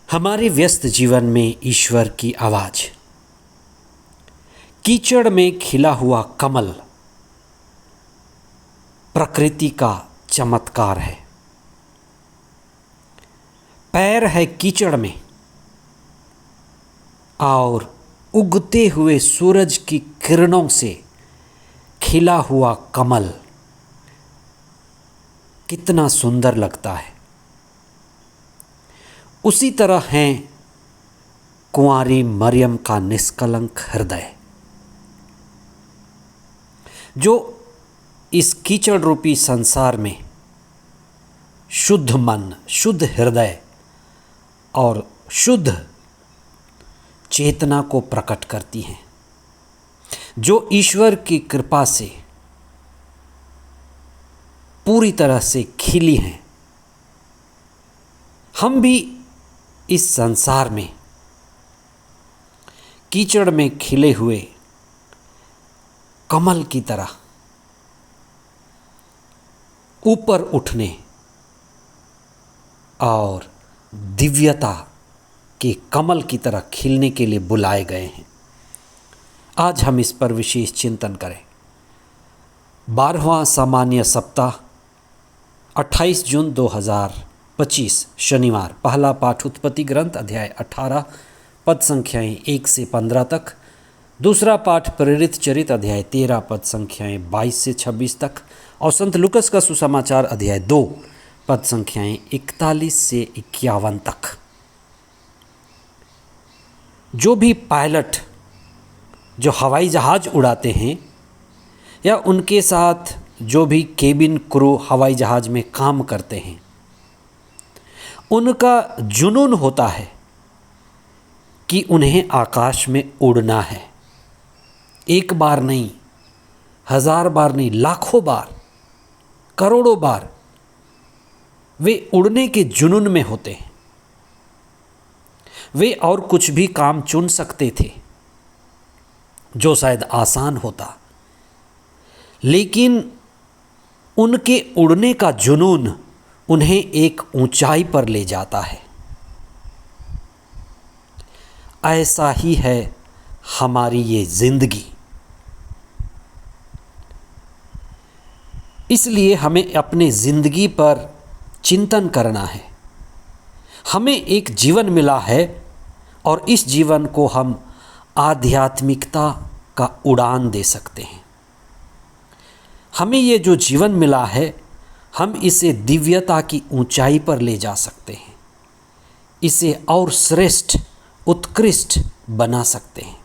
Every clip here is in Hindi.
हमारे व्यस्त जीवन में ईश्वर की आवाज़, कीचड़ में खिला हुआ कमल प्रकृति का चमत्कार है। पैर है कीचड़ में और उगते हुए सूरज की किरणों से खिला हुआ कमल कितना सुंदर लगता है। उसी तरह है कुंवारी मरियम का निष्कलंक हृदय, जो इस कीचड़ रूपी संसार में शुद्ध मन, शुद्ध हृदय और शुद्ध चेतना को प्रकट करती हैं, जो ईश्वर की कृपा से पूरी तरह से खिली हैं। हम भी इस संसार में कीचड़ में खिले हुए कमल की तरह ऊपर उठने और दिव्यता के कमल की तरह खिलने के लिए बुलाए गए हैं। आज हम इस पर विशेष चिंतन करें। 12वां सामान्य सप्ताह 28 जून 2025 शनिवार। पहला पाठ उत्पत्ति ग्रंथ अध्याय 18 पद संख्याएं 1 से 15 तक। दूसरा पाठ प्रेरित चरित अध्याय 13 पद संख्याएं 22 से 26 तक और संत लूकस का सुसमाचार अध्याय 2 पद संख्याएं 41 से 51 तक। जो भी पायलट जो हवाई जहाज़ उड़ाते हैं या उनके साथ जो भी केबिन क्रू हवाई जहाज़ में काम करते हैं, उनका जुनून होता है कि उन्हें आकाश में उड़ना है। एक बार नहीं, 1000 बार नहीं, लाखों बार, करोड़ों बार वे उड़ने के जुनून में होते हैं। वे और कुछ भी काम चुन सकते थे जो शायद आसान होता, लेकिन उनके उड़ने का जुनून उन्हें एक ऊंचाई पर ले जाता है। ऐसा ही है हमारी ये जिंदगी। इसलिए हमें अपने जिंदगी पर चिंतन करना है। हमें एक जीवन मिला है और इस जीवन को हम आध्यात्मिकता का उड़ान दे सकते हैं। हमें ये जो जीवन मिला है, हम इसे दिव्यता की ऊंचाई पर ले जा सकते हैं, इसे और श्रेष्ठ, उत्कृष्ट बना सकते हैं,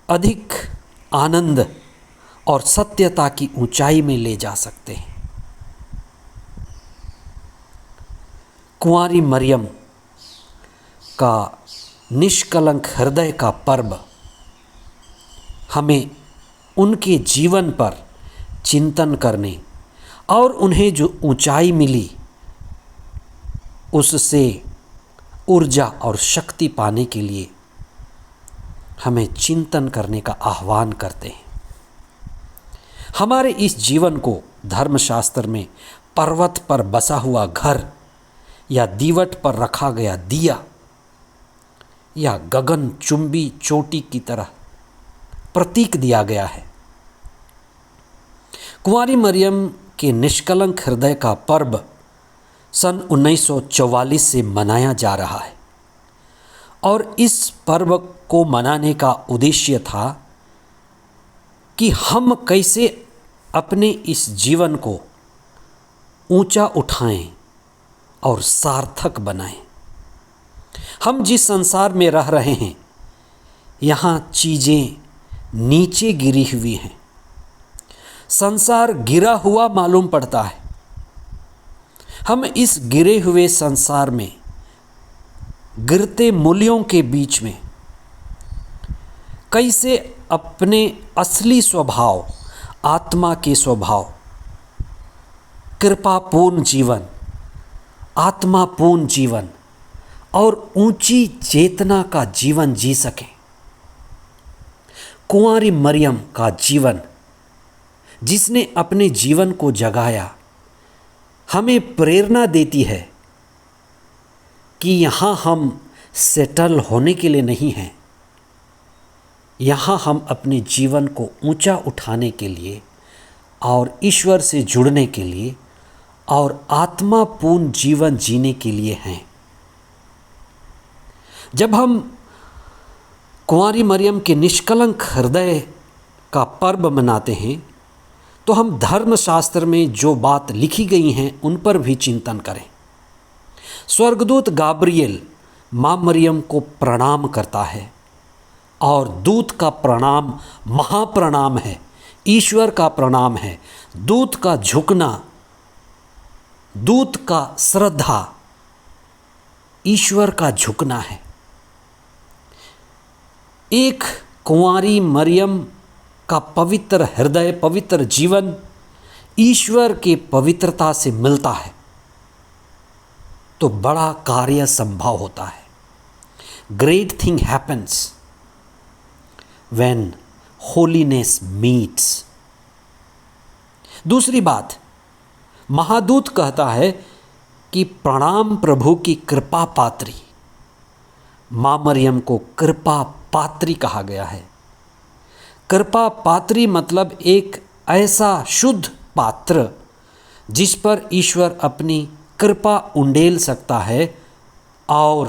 अधिक आनंद और सत्यता की ऊंचाई में ले जा सकते हैं। कुंवारी मरियम का निष्कलंक हृदय का पर्व हमें उनके जीवन पर चिंतन करने और उन्हें जो ऊंचाई मिली उससे ऊर्जा और शक्ति पाने के लिए हमें चिंतन करने का आह्वान करते हैं। हमारे इस जीवन को धर्मशास्त्र में पर्वत पर बसा हुआ घर या दीवट पर रखा गया दिया या गगन चुंबी चोटी की तरह प्रतीक दिया गया है। कुंवारी मरियम के निष्कलंक हृदय का पर्व सन 1944 से मनाया जा रहा है और इस पर्व को मनाने का उद्देश्य था कि हम कैसे अपने इस जीवन को ऊंचा उठाएं और सार्थक बनाएं। हम जिस संसार में रह रहे हैं, यहाँ चीज़ें नीचे गिरी हुई हैं। संसार गिरा हुआ मालूम पड़ता है। हम इस गिरे हुए संसार में गिरते मूल्यों के बीच में कैसे अपने असली स्वभाव, आत्मा के स्वभाव, कृपापूर्ण जीवन, आत्मापूर्ण जीवन और ऊंची चेतना का जीवन जी सकें। कुंवारी मरियम का जीवन, जिसने अपने जीवन को जगाया, हमें प्रेरणा देती है कि यहाँ हम सेटल होने के लिए नहीं हैं, यहाँ हम अपने जीवन को ऊंचा उठाने के लिए और ईश्वर से जुड़ने के लिए और आत्मापूर्ण जीवन जीने के लिए हैं। जब हम कुंवारी मरियम के निष्कलंक हृदय का पर्व मनाते हैं तो हम धर्मशास्त्र में जो बात लिखी गई हैं उन पर भी चिंतन करें। स्वर्गदूत गाब्रिएल माँ मरियम को प्रणाम करता है और दूत का प्रणाम महाप्रणाम है, ईश्वर का प्रणाम है। दूत का झुकना, दूत का श्रद्धा ईश्वर का झुकना है। एक कुंवारी मरियम का पवित्र हृदय, पवित्र जीवन ईश्वर के पवित्रता से मिलता है तो बड़ा कार्य संभव होता है। Great thing happens when holiness meets. दूसरी बात, महादूत कहता है कि प्रणाम प्रभु की कृपा पात्री। माँ मरियम को कृपा पात्री कहा गया है। कृपा पात्री मतलब एक ऐसा शुद्ध पात्र जिस पर ईश्वर अपनी कृपा उंडेल सकता है और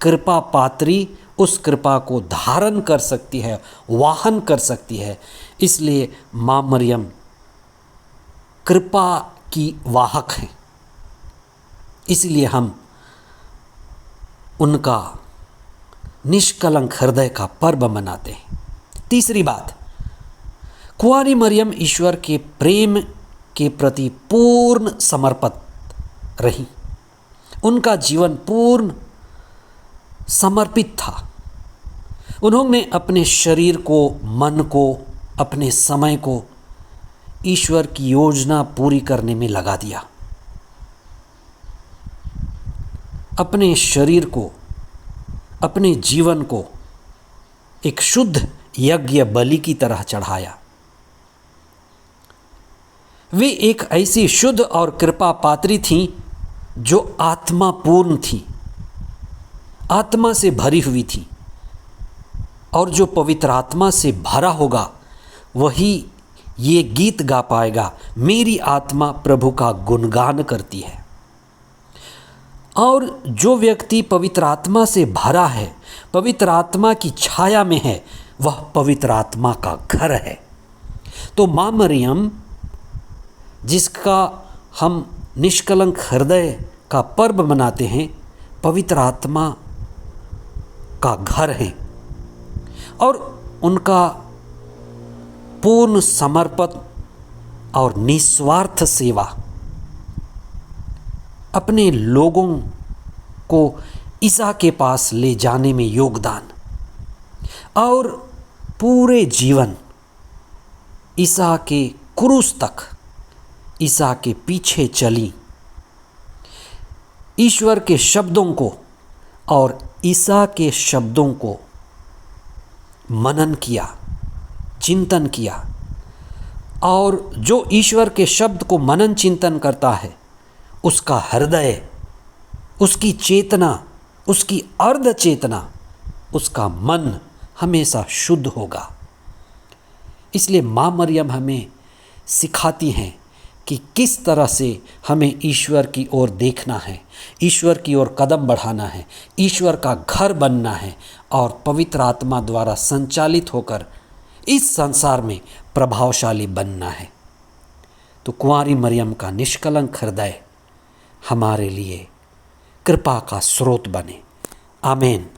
कृपा पात्री उस कृपा को धारण कर सकती है, वाहन कर सकती है। इसलिए माँ मरियम कृपा की वाहक हैं। इसलिए हम उनका निष्कलंक हृदय का पर्व मनाते हैं। तीसरी बात, कुंवारी मरियम ईश्वर के प्रेम के प्रति पूर्ण समर्पित रही। उनका जीवन पूर्ण समर्पित था। उन्होंने अपने शरीर को, मन को, अपने समय को ईश्वर की योजना पूरी करने में लगा दिया। अपने शरीर को, अपने जीवन को एक शुद्ध यज्ञ बलि की तरह चढ़ाया। वे एक ऐसी शुद्ध और कृपा पात्री थीं जो आत्मा पूर्ण थी, आत्मा से भरी हुई थी। और जो पवित्र आत्मा से भरा होगा वही ये गीत गा पाएगा, मेरी आत्मा प्रभु का गुणगान करती है। और जो व्यक्ति पवित्र आत्मा से भरा है, पवित्र आत्मा की छाया में है, वह पवित्र आत्मा का घर है। तो माँ मरियम, जिसका हम निष्कलंक हृदय का पर्व मनाते हैं, पवित्र आत्मा का घर है और उनका पूर्ण समर्पण और निस्वार्थ सेवा अपने लोगों को ईसा के पास ले जाने में योगदान और पूरे जीवन ईसा के क्रूस तक ईसा के पीछे चली। ईश्वर के शब्दों को और ईसा के शब्दों को मनन किया, चिंतन किया। और जो ईश्वर के शब्द को मनन चिंतन करता है, उसका हृदय, उसकी चेतना, उसकी अर्ध चेतना, उसका मन हमेशा शुद्ध होगा। इसलिए माँ मरियम हमें सिखाती हैं कि किस तरह से हमें ईश्वर की ओर देखना है, ईश्वर की ओर कदम बढ़ाना है, ईश्वर का घर बनना है और पवित्र आत्मा द्वारा संचालित होकर इस संसार में प्रभावशाली बनना है। तो कुंवारी मरियम का निष्कलंक हृदय हमारे लिए कृपा का स्रोत बने। आमीन।